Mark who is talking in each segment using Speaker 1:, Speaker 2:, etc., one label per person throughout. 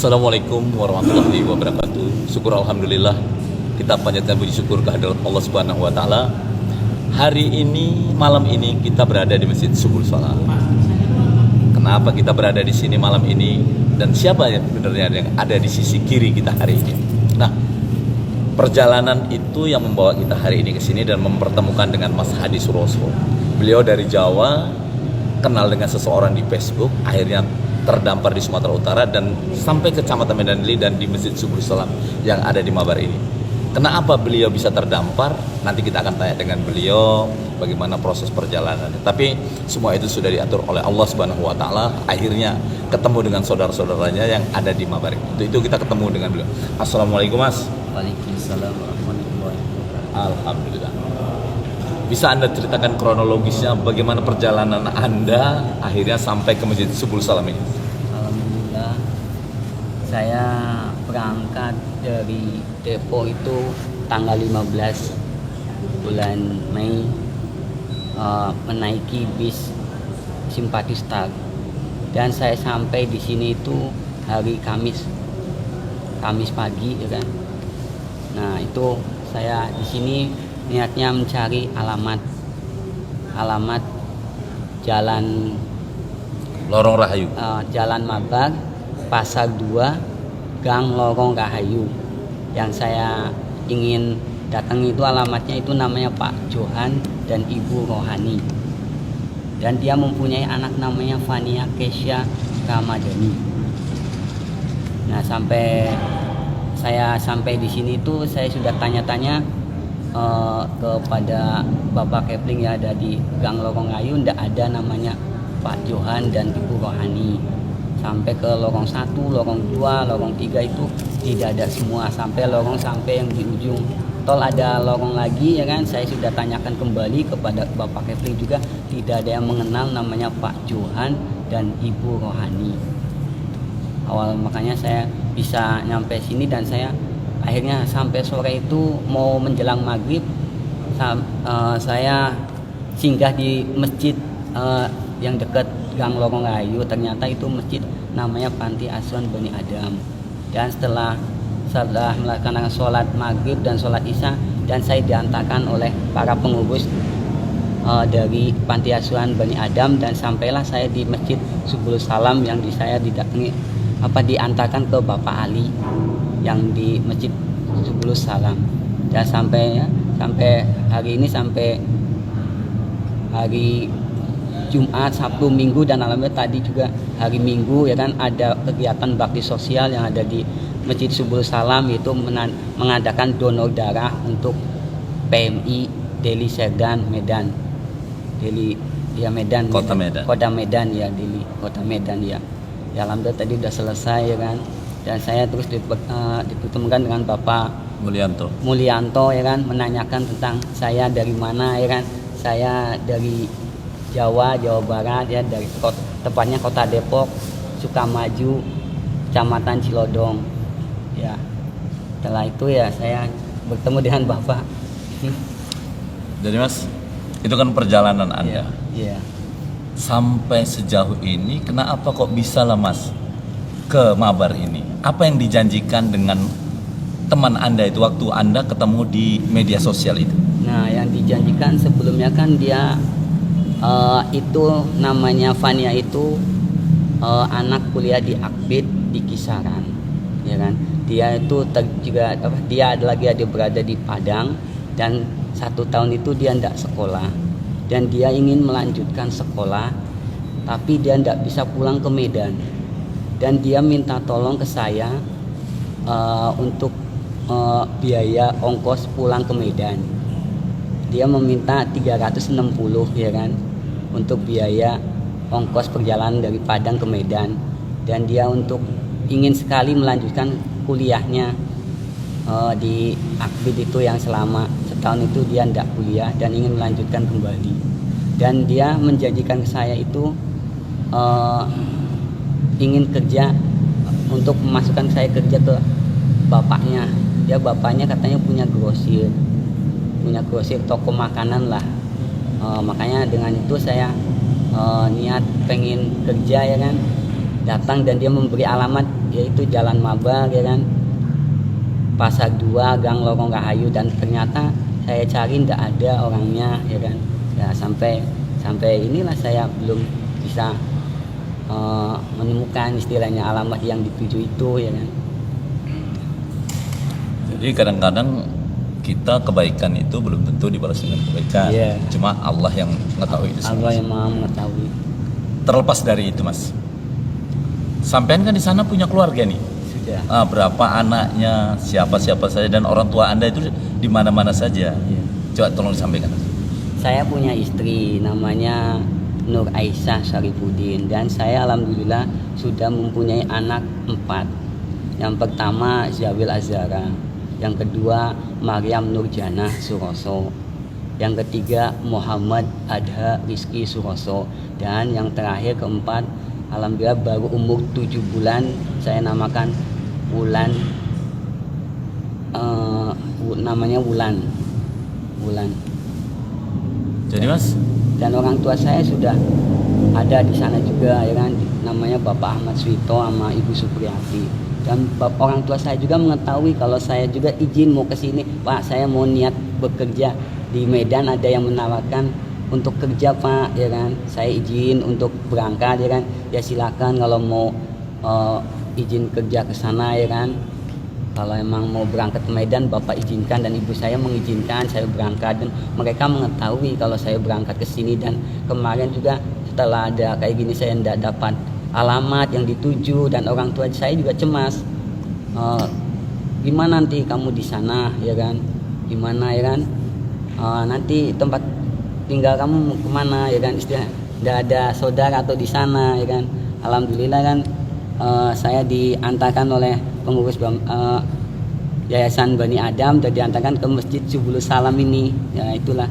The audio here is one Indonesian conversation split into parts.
Speaker 1: Assalamualaikum warahmatullahi wabarakatuh. Syukur alhamdulillah, kita panjatkan puji syukur kehadirat Allah Subhanahu wa taala. Hari ini, malam ini kita berada di Masjid Subul Salam. Kenapa kita berada di sini malam ini dan siapa yang sebenarnya yang ada di sisi kiri kita hari ini? Nah, perjalanan itu yang membawa kita hari ini ke sini dan mempertemukan dengan Mas Hadi Suroso. Beliau dari Jawa, kenal dengan seseorang di Facebook, akhirnya terdampar di Sumatera Utara dan sampai ke Kecamatan Medan Ili dan di Masjid Subul Salam yang ada di Mabar ini. Kenapa beliau bisa terdampar? Nanti kita akan tanya dengan beliau bagaimana proses perjalanannya. Tapi semua itu sudah diatur oleh Allah Subhanahu wa taala. Akhirnya ketemu dengan saudara-saudaranya yang ada di Mabar. Itu kita ketemu dengan beliau. Assalamualaikum Mas.
Speaker 2: Waalaikumsalam warahmatullahi wabarakatuh.
Speaker 1: Alhamdulillah. Bisa Anda ceritakan kronologisnya bagaimana perjalanan Anda akhirnya sampai ke Masjid Subul Salam ini?
Speaker 2: Alhamdulillah, saya berangkat dari Depok itu tanggal 15 bulan Mei, menaiki bis Simpati Star, dan saya sampai di sini itu hari Kamis pagi, ya kan. Nah, itu saya di sini niatnya mencari alamat jalan
Speaker 1: Lorong Rahayu.
Speaker 2: Jalan Mabar, Pasar 2, Gang Lorong Rahayu. Yang saya ingin datang itu alamatnya itu namanya Pak Johan dan Ibu Rohani. Dan dia mempunyai anak namanya Fania Kesha Ramadhani. Nah, saya sampai di sini itu saya sudah tanya-tanya kepada Bapak Kepling yang ada di Gang Lorong Rahayu, tidak ada namanya Pak Johan dan Ibu Rohani. Sampai ke lorong 1, lorong 2, lorong 3 itu tidak ada semua. Sampai yang di ujung tol ada lorong lagi, ya kan. Saya sudah tanyakan kembali kepada Bapak Kepling juga, tidak ada yang mengenal namanya Pak Johan dan Ibu Rohani. Makanya saya bisa nyampe sini dan saya akhirnya sampai sore itu mau menjelang maghrib, saya singgah di masjid yang dekat Gang Lorong Rahayu. Ternyata itu masjid namanya Panti Asuhan Bani Adam. Dan setelah melaksanakan sholat maghrib dan sholat isya, dan saya diantarkan oleh para pengurus dari Panti Asuhan Bani Adam, dan sampailah saya di Masjid Subul Salam yang saya diantarkan ke Bapak Ali yang di Masjid Subul Salam. Dan sampai hari ini, sampai hari Jumat, Sabtu, Minggu, dan alhamdulillah tadi juga hari Minggu, ya kan, ada kegiatan bakti sosial yang ada di Masjid Subul Salam, itu mengadakan donor darah untuk PMI Deli Serdang Medan.
Speaker 1: Kota Medan.
Speaker 2: Kota Medan ya, Deli Kota Medan ya. Ya alhamdulillah tadi udah selesai, ya kan. Dan saya terus dipertemukan dengan Bapak Mulyanto, ya kan, menanyakan tentang saya dari mana, ya kan. Saya dari Jawa Barat, ya, dari tepatnya Kota Depok, Sukamaju, Kecamatan Cilodong. Ya. Setelah itu ya saya bertemu dengan Bapak.
Speaker 1: Jadi Mas, itu kan perjalanan Anda.
Speaker 2: Iya.
Speaker 1: Sampai sejauh ini, kenapa kok bisa lah Mas ke Mabar ini? Apa yang dijanjikan dengan teman Anda itu waktu Anda ketemu di media sosial itu?
Speaker 2: Nah, yang dijanjikan sebelumnya kan dia itu namanya Fania itu anak kuliah di Akbid di Kisaran, ya kan. Dia itu dia berada di Padang, dan 1 tahun itu dia tidak sekolah, dan dia ingin melanjutkan sekolah tapi dia tidak bisa pulang ke Medan, dan dia minta tolong ke saya untuk biaya ongkos pulang ke Medan. Dia meminta 360, ya kan, untuk biaya ongkos perjalanan dari Padang ke Medan. Dan dia ingin sekali melanjutkan kuliahnya di Akbid itu, yang selama setahun itu dia tidak kuliah dan ingin melanjutkan kembali. Dan dia menjanjikan ke saya itu ingin kerja, untuk memasukkan saya kerja ke bapaknya. Bapaknya katanya punya grosir toko makanan lah. Makanya dengan itu saya niat pengen kerja, ya kan, datang, dan dia memberi alamat yaitu Jalan Mabar ya kan, Pasar 2, Gang Lorong Rahayu, dan ternyata saya cari tidak ada orangnya ya kan. Ya sampai inilah saya belum bisa menemukan istilahnya alamat yang dituju itu ya kan.
Speaker 1: Jadi kadang-kadang kita kebaikan itu belum tentu dibalas dengan kebaikan.
Speaker 2: Iya.
Speaker 1: Cuma Allah yang mengetahui itu semua.
Speaker 2: Allah yang Maha mengetahui.
Speaker 1: Terlepas dari itu Mas, sampean kan di sana punya keluarga nih.
Speaker 2: Sudah.
Speaker 1: Berapa anaknya, siapa saja, dan orang tua Anda itu di mana-mana saja.
Speaker 2: Iya.
Speaker 1: Coba tolong disampaikan.
Speaker 2: Saya punya istri namanya Nur Aisyah Syarifuddin, dan saya alhamdulillah sudah mempunyai anak 4. Yang pertama Zawil Azhara, yang kedua Maryam Nurjana Suroso, yang ketiga Muhammad Adha Rizki Suroso, dan yang terakhir keempat alhamdulillah baru umur 7 bulan saya namakan Wulan, namanya Wulan.
Speaker 1: Jadi Mas,
Speaker 2: Dan orang tua saya sudah ada di sana juga ya kan, namanya Bapak Ahmad Suito sama Ibu Supriyati. Dan orang tua saya juga mengetahui kalau saya juga izin mau ke sini, Pak, saya mau niat bekerja di Medan, ada yang menawarkan untuk kerja Pak ya kan. Saya izin untuk berangkat ya kan. Ya silakan kalau mau izin kerja ke sana ya kan. Kalau emang mau berangkat ke Medan, Bapak izinkan, dan Ibu saya mengizinkan saya berangkat, dan mereka mengetahui kalau saya berangkat ke sini. Dan kemarin juga setelah ada kayak gini saya tidak dapat alamat yang dituju, dan orang tua saya juga cemas. Gimana nanti kamu di sana ya kan? Gimana ya kan? Nanti tempat tinggal kamu kemana ya kan? Istilah tidak ada saudara atau di sana ya kan? Alhamdulillah kan saya diantarkan oleh pengurus Yayasan Bani Adam dan diantarkan ke Masjid Subulus Salam ini. Ya itulah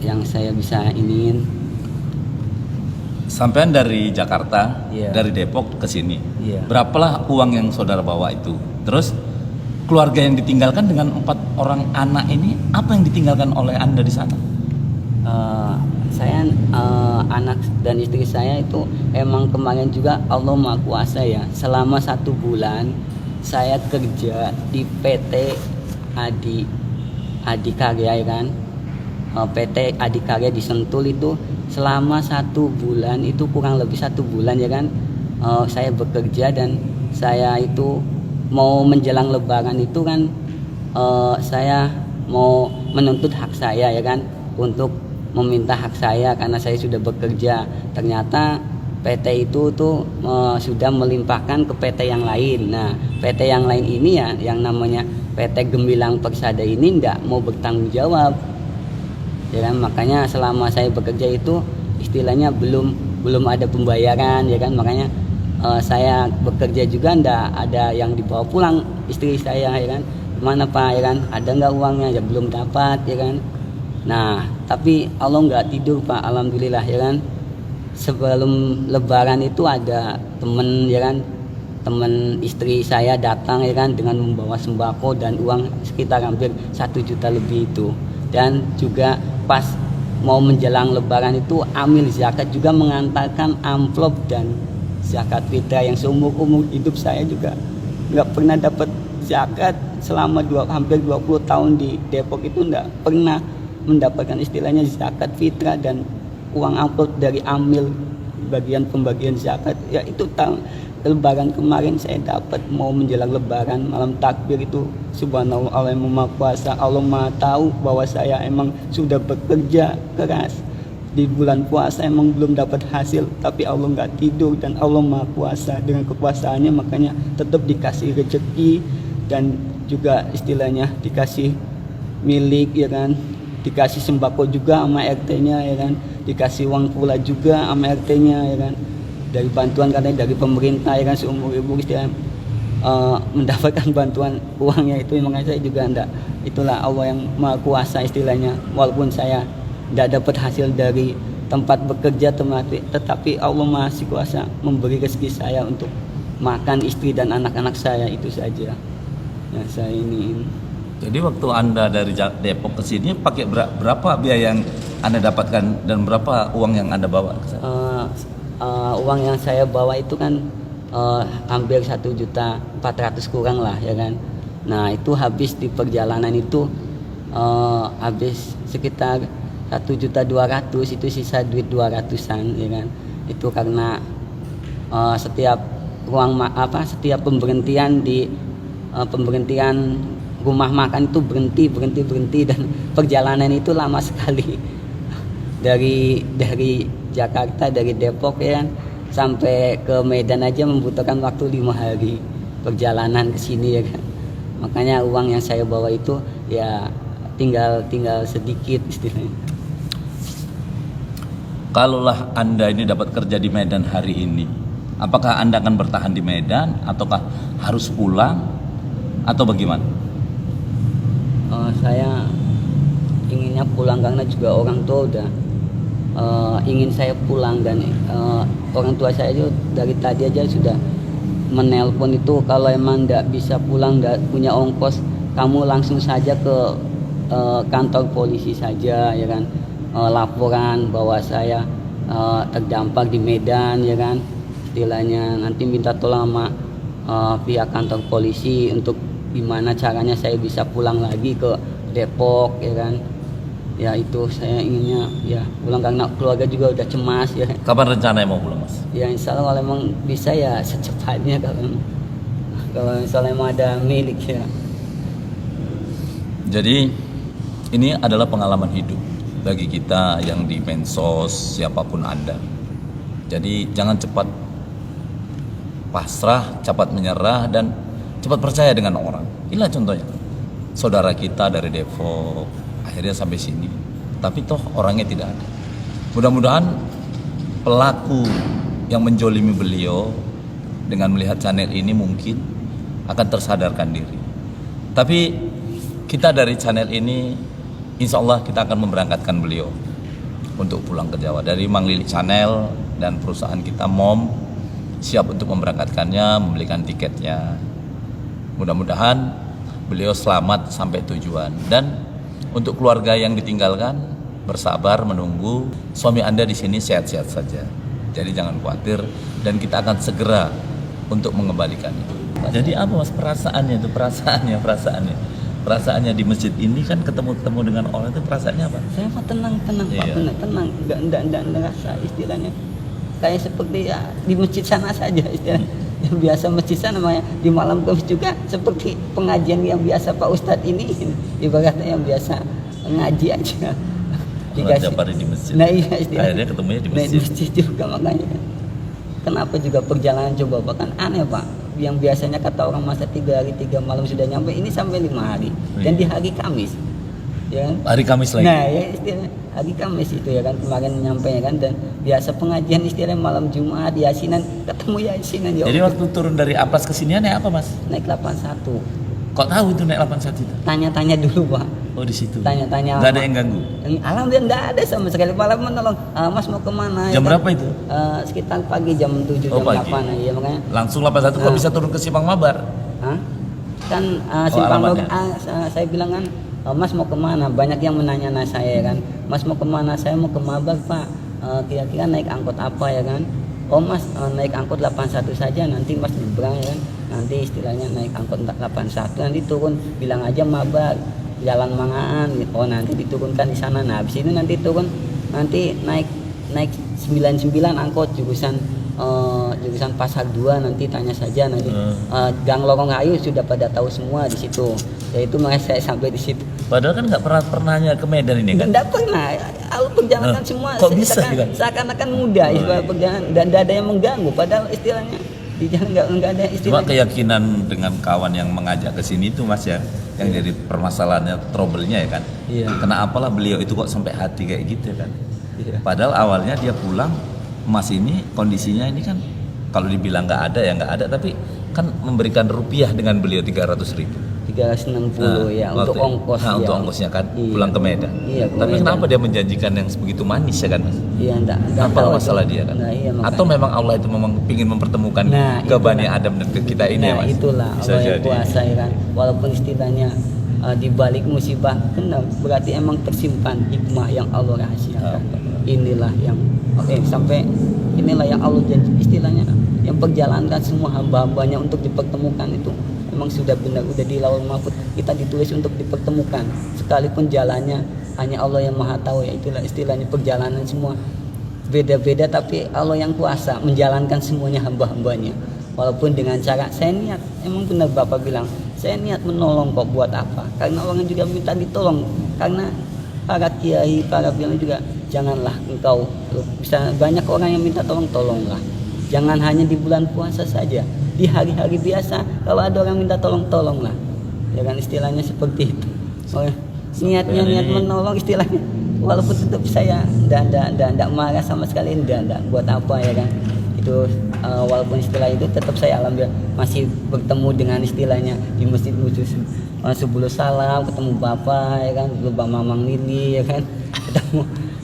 Speaker 2: yang saya bisa iniin.
Speaker 1: sampean dari Jakarta,
Speaker 2: Iya.
Speaker 1: dari Depok ke sini.
Speaker 2: Iya.
Speaker 1: Berapalah uang yang saudara bawa itu? Terus keluarga yang ditinggalkan dengan 4 orang anak ini, apa yang ditinggalkan oleh Anda di sana?
Speaker 2: Saya anak dan istri saya itu emang kemarin juga Allah Maha Kuasa ya. Selama 1 bulan saya kerja di PT Adikarya ya kan. PT Adikarya di Sentul itu selama 1 bulan, itu kurang lebih 1 bulan ya kan. Saya bekerja, dan saya itu mau menjelang Lebaran itu kan saya mau menuntut hak saya ya kan, untuk meminta hak saya karena saya sudah bekerja. Ternyata PT itu tuh sudah melimpahkan ke PT yang lain. Nah, PT yang lain ini ya, yang namanya PT Gemilang Persada ini enggak mau bertanggung jawab. Ya kan, makanya selama saya bekerja itu istilahnya belum ada pembayaran ya kan, makanya saya bekerja juga enggak ada yang dibawa pulang istri saya ya kan. Gimana Pak ya kan? Ada enggak uangnya? Ya belum dapat ya kan. Nah, tapi Allah nggak tidur Pak, alhamdulillah ya kan. Sebelum Lebaran itu ada temen ya kan, temen istri saya datang ya kan dengan membawa sembako dan uang sekitar hampir 1 juta lebih itu. Dan juga pas mau menjelang Lebaran itu amil zakat juga mengantarkan amplop dan zakat fitrah yang seumur hidup saya juga nggak pernah dapat zakat. Selama hampir 20 tahun di Depok itu nggak pernah mendapatkan istilahnya zakat fitrah dan uang amplop dari amil bagian pembagian zakat. Ya itu tahun Lebaran kemarin saya dapat, mau menjelang Lebaran malam takbir itu subhanallah, Allah yang Maha Kuasa, Allah Maha tahu bahwa saya emang sudah bekerja keras di bulan puasa, emang belum dapat hasil, tapi Allah nggak tidur dan Allah Maha Kuasa dengan kekuasaannya, makanya tetap dikasih rezeki dan juga istilahnya dikasih milik ya kan. Dikasih sembako juga sama RT-nya ya kan, dikasih uang pula juga sama RT-nya ya kan, dari bantuan katanya dari pemerintah ya kan, seumur ibu istilahnya mendapatkan bantuan uangnya itu. Makanya saya juga enggak, itulah Allah yang Maha Kuasa istilahnya, walaupun saya enggak dapat hasil dari tempat bekerja tetapi Allah Maha Kuasa memberi rezeki saya untuk makan istri dan anak-anak saya, itu saja yang saya ini.
Speaker 1: Jadi waktu Anda dari Depok ke sini pakai berapa biaya yang Anda dapatkan dan berapa uang yang Anda bawa ke sana?
Speaker 2: Uang yang saya bawa itu kan hampir 1.400.000 kurang lah ya kan. Nah itu habis di perjalanan itu habis sekitar 1.200.000, itu sisa duit 200-an ya kan. Itu karena setiap setiap pemberhentian di pemberhentian rumah makan itu berhenti dan perjalanan itu lama sekali. dari Jakarta, dari Depok ya kan, sampai ke Medan aja membutuhkan waktu 5 hari perjalanan ke sini ya kan. Makanya uang yang saya bawa itu ya tinggal sedikit istilahnya.
Speaker 1: Kalaulah Anda ini dapat kerja di Medan hari ini, apakah Anda akan bertahan di Medan ataukah harus pulang atau bagaimana?
Speaker 2: Saya inginnya pulang karena juga orang tua udah ingin saya pulang, dan orang tua saya itu dari tadi aja sudah menelpon itu, kalau emang nggak bisa pulang, nggak punya ongkos, kamu langsung saja ke kantor polisi saja ya kan, laporan bahwa saya terdampak di Medan ya kan, istilahnya nanti minta tolong sama pihak kantor polisi untuk gimana caranya saya bisa pulang lagi ke Depok ya kan. Ya itu saya inginnya ya pulang karena keluarga juga udah cemas ya.
Speaker 1: Kapan rencananya mau pulang, Mas?
Speaker 2: Ya insya Allah kalau emang bisa ya secepatnya, kalau misalnya emang ada milik ya.
Speaker 1: Jadi ini adalah pengalaman hidup bagi kita yang di Mensos, siapapun Anda. Jadi jangan cepat pasrah, cepat menyerah, dan cepat percaya dengan orang. Inilah contohnya. Saudara kita dari Depok akhirnya sampai sini, tapi toh orangnya tidak ada. Mudah-mudahan pelaku yang menjolimi beliau dengan melihat channel ini mungkin akan tersadarkan diri. Tapi kita dari channel ini insya Allah kita akan memberangkatkan beliau untuk pulang ke Jawa. Dari Mang Lili Channel dan perusahaan kita MOM siap untuk memberangkatkannya, membelikan tiketnya. Mudah-mudahan beliau selamat sampai tujuan. Dan untuk keluarga yang ditinggalkan, bersabar menunggu suami Anda di sini sehat-sehat saja. Jadi jangan khawatir, dan kita akan segera untuk mengembalikannya. Jadi apa Mas perasaannya itu? Perasaannya di masjid ini kan ketemu dengan orang itu perasaannya apa?
Speaker 2: Saya mah tenang Pak, benar tenang, enggak ngerasa istilahnya kayak seperti ya di masjid sana saja istilahnya. Yang biasa masjid sana namanya di malam Kamis juga seperti pengajian yang biasa Pak Ustadz ini, ibaratnya yang biasa ngaji aja.
Speaker 1: Dikasih di masjid.
Speaker 2: Nah iya istilahnya.
Speaker 1: Akhirnya ketemunya di masjid.
Speaker 2: Nah, di masjid juga makanya. Kenapa juga perjalanan coba bahkan aneh Pak. Yang biasanya kata orang masa 3 hari 3 malam sudah nyampe, ini sampai 5 hari. Dan di hari Kamis. Ya kan?
Speaker 1: Hari Kamis lagi.
Speaker 2: Nah, ya istilahnya hari Kamis itu ya kan, kemarin nyampe ya kan, dan biasa pengajian istilahnya malam Jumat yasinan, ketemu yasinan ya.
Speaker 1: Jadi waktu turun dari Amplas ke sini naik apa, Mas?
Speaker 2: Naik 81.
Speaker 1: Kok tahu itu naik 81 itu?
Speaker 2: Tanya-tanya dulu Pak.
Speaker 1: Oh di situ.
Speaker 2: Tanya-tanya.
Speaker 1: Enggak ada yang ganggu.
Speaker 2: Alhamdulillah enggak ada sama sekali. Malah menolong. Mas mau kemana?
Speaker 1: Jam
Speaker 2: ya
Speaker 1: berapa itu?
Speaker 2: Sekitar pagi jam 7 jam
Speaker 1: pagi.
Speaker 2: 8 ya makanya.
Speaker 1: Langsung 81 kok bisa turun ke Simpang Mabar?
Speaker 2: Hah? Kan Simpang Mabar saya bilang kan, Mas mau kemana? Banyak yang menanya saya kan. Mas mau kemana? Saya mau ke Mabar Pak. Kira-kira naik angkot apa ya kan? Oh Mas naik angkot 81 saja, nanti Mas nyebrang ya kan. Nanti istilahnya naik angkot 81 nanti turun, bilang aja Mabar Jalan Mangaan. Oh nanti diturunkan di sana. Nah habis itu nanti turun, nanti naik 99 angkot jurusan Pasar 2, nanti tanya saja nanti. Gang Lorong Ayu sudah pada tahu semua di situ. Ya itu makanya saya sampai di situ.
Speaker 1: Padahal kan nggak pernahnya ke Medan ini kan?
Speaker 2: Nggak pernah. Aku perjalanan semua
Speaker 1: kok bisa
Speaker 2: seakan-akan mudah istilah perjalanan, dan tidak ada yang mengganggu. Padahal istilahnya di jalan nggak ada istilah.
Speaker 1: Cuma keyakinan dengan kawan yang mengajak ke sini itu Mas ya, yang jadi permasalahannya, trouble-nya ya kan.
Speaker 2: Iya.
Speaker 1: Kenapa beliau itu kok sampai hati kayak gitu kan?
Speaker 2: Iya.
Speaker 1: Padahal awalnya dia pulang, Mas ini kondisinya ini kan kalau dibilang nggak ada ya nggak ada, tapi kan memberikan rupiah dengan beliau 300.000.
Speaker 2: 360 ya untuk ongkos.
Speaker 1: Nah,
Speaker 2: ya.
Speaker 1: untuk ongkosnya kan
Speaker 2: Iya.
Speaker 1: pulang ke Medan.
Speaker 2: Iya,
Speaker 1: tapi
Speaker 2: Medan.
Speaker 1: kenapa dia menjanjikan yang begitu manis ya kan Mas?
Speaker 2: Iya, enggak
Speaker 1: Apa
Speaker 2: tahu
Speaker 1: masalah
Speaker 2: itu.
Speaker 1: dia kan?
Speaker 2: Nah, iya,
Speaker 1: atau memang Allah itu memang ingin mempertemukan ke Bani Adam dan ke kita ini ya Mas?
Speaker 2: Itulah
Speaker 1: Bisa
Speaker 2: Allah yang
Speaker 1: jadi.
Speaker 2: kuasa ya kan. Walaupun istilahnya di balik musibah kena, berarti emang tersimpan hikmah yang Allah rahasiakan. Inilah yang sampai inilah yang Allah janji, istilahnya yang perjalankan semua hamba-hambanya untuk dipertemukan itu memang sudah benar, udah di Lauhul Mahfuz kita ditulis untuk dipertemukan, sekalipun jalannya hanya Allah yang maha tahu, ya itulah istilahnya perjalanan semua beda-beda, tapi Allah yang kuasa menjalankan semuanya hamba-hambanya. Walaupun dengan cara saya niat, emang benar Bapak bilang, saya niat menolong kok, buat apa? Karena orang juga minta ditolong. Karena para kiai, para bilang juga, janganlah engkau, bisa banyak orang yang minta tolonglah. Jangan hanya di bulan puasa saja, di hari-hari biasa kalau ada orang minta tolonglah. Ya kan istilahnya seperti itu. Niatnya niat menolong istilahnya. Walaupun tetap saya enggak marah sama sekali, enggak buat apa ya kan. Itu walaupun istilah itu tetap saya alhamdulillah masih bertemu dengan istilahnya di masjid sebelum salam, ketemu Bapak ya kan, Bapak Mamang Lili ya kan, ketemu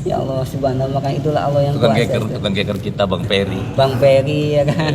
Speaker 2: ya Allah subhanallah, makanya itulah Allah yang kuasa.
Speaker 1: Tukang geger kita Bang
Speaker 2: Peri ya kan.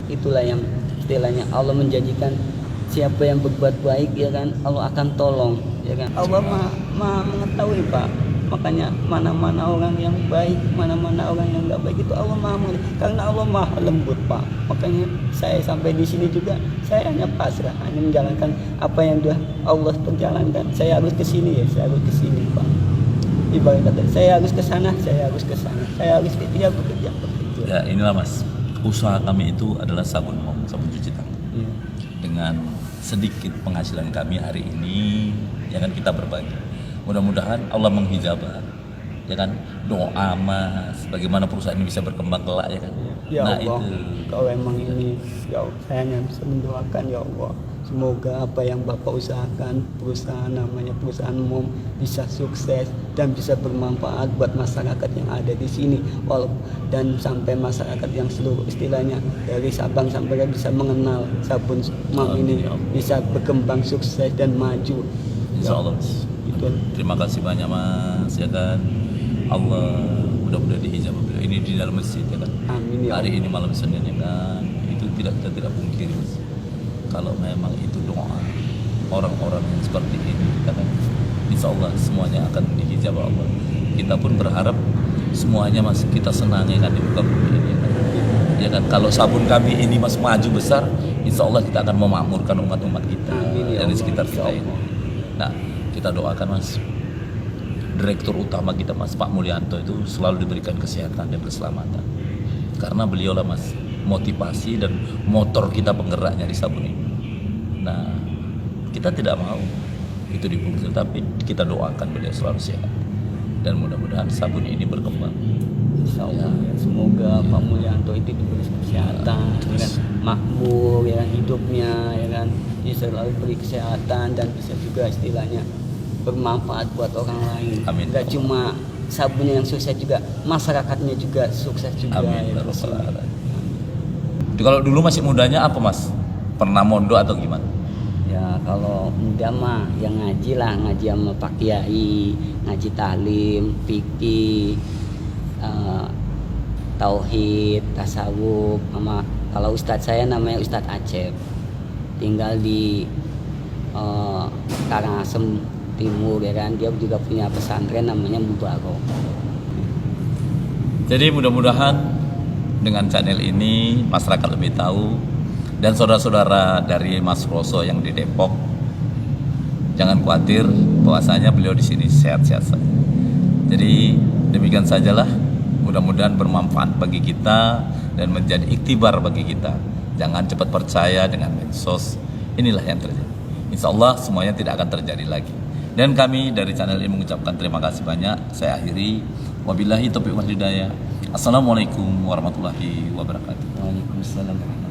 Speaker 2: Itulah yang istilahnya Allah menjanjikan siapa yang berbuat baik ya kan Allah akan tolong ya kan. Allah maha mengetahui Pak, makanya mana-mana orang yang baik, mana-mana orang yang nggak baik itu Allah maha mengetahui, karena Allah maha lembut Pak. Makanya saya sampai di sini juga saya hanya pasrah, hanya menjalankan apa yang sudah Allah perjalankan. Saya harus ke sini ya, saya harus ke sini Pak. Ibarat kata saya harus ke sana, saya harus ke sana, saya harus bekerja.
Speaker 1: Ya inilah Mas, usaha kami itu adalah sabun cuci tangan. Dengan sedikit penghasilan kami hari ini, ya kan kita berbagi. Mudah-mudahan Allah menghijabah, ya kan, doa Mas, bagaimana perusahaan ini bisa berkembang kelak ya kan.
Speaker 2: Ya
Speaker 1: nah
Speaker 2: Allah,
Speaker 1: itu.
Speaker 2: kalau emang ini, ya Allah, saya hanya bisa mendoakan ya Allah. Semoga apa yang Bapak usahakan, perusahaan namanya perusahaan MOM bisa sukses dan bisa bermanfaat buat masyarakat yang ada di sini, dan sampai masyarakat yang seluruh istilahnya dari Sabang sampai bisa mengenal sabun MOM ini bisa berkembang sukses dan maju.
Speaker 1: Insya Allah.
Speaker 2: Itu.
Speaker 1: Terima kasih banyak Mas ya kan. Allah mudah-mudahan dihijabah beliau ini di dalam masjid ya kan.
Speaker 2: Amin ya Allah.
Speaker 1: Hari ini malam Senin ya kan. Itu kita tidak pungkiri Mas. Kalau memang itu doa orang-orang yang seperti ini kita kan, insya Allah semuanya akan dihijabah Allah. Kita pun berharap semuanya Mas kita senangi kan di muka bumi ini kan. Ya kan, kalau sabun kami ini Mas maju besar, insya Allah kita akan memakmurkan umat-umat kita.
Speaker 2: Amin, ya
Speaker 1: dari
Speaker 2: Allah,
Speaker 1: sekitar kita
Speaker 2: insya
Speaker 1: ini.
Speaker 2: Allah.
Speaker 1: Nah, kita doakan Mas, Direktur utama kita Mas Pak Mulyanto itu selalu diberikan kesehatan dan keselamatan. Karena beliaulah Mas motivasi dan motor kita penggeraknya di sabun ini. Nah, kita tidak mau itu dipungkiri, tapi kita doakan beliau selalu sehat dan mudah-mudahan sabun ini berkembang.
Speaker 2: Insya Allah ya. Semoga Pak Mulyanto itu diberi kesehatan, ya kan, makmur ya kan, hidupnya ya kan, dia selalu beri kesehatan dan bisa juga istilahnya bermanfaat buat orang lain.
Speaker 1: Amin.
Speaker 2: Gak cuma sabunnya yang sukses, juga masyarakatnya juga sukses juga.
Speaker 1: Amin.
Speaker 2: Ya,
Speaker 1: Kalau dulu masih mudanya apa Mas? Pernah mondok atau gimana?
Speaker 2: ya kalau muda mah yang ngaji lah, ngaji sama Pak Kiai, ngaji taklim, fikih, tauhid, tasawuf, sama kalau ustadz saya namanya Ustadz Acep, tinggal di Karangasem Timur ya kan, dia juga punya pesantren namanya Mubarok.
Speaker 1: Jadi mudah-mudahan dengan channel ini masyarakat lebih tahu, dan saudara-saudara dari Mas Roso yang di Depok jangan khawatir bahwasanya beliau di sini sehat-sehat saja. Jadi demikian sajalah, mudah-mudahan bermanfaat bagi kita dan menjadi iktibar bagi kita. Jangan cepat percaya dengan medsos, inilah yang terjadi. Insya Allah semuanya tidak akan terjadi lagi. Dan kami dari channel ini mengucapkan terima kasih banyak. Saya akhiri, wabillahi taufiq wal hidayah. Assalamualaikum warahmatullahi wabarakatuh.
Speaker 2: Waalaikumsalam.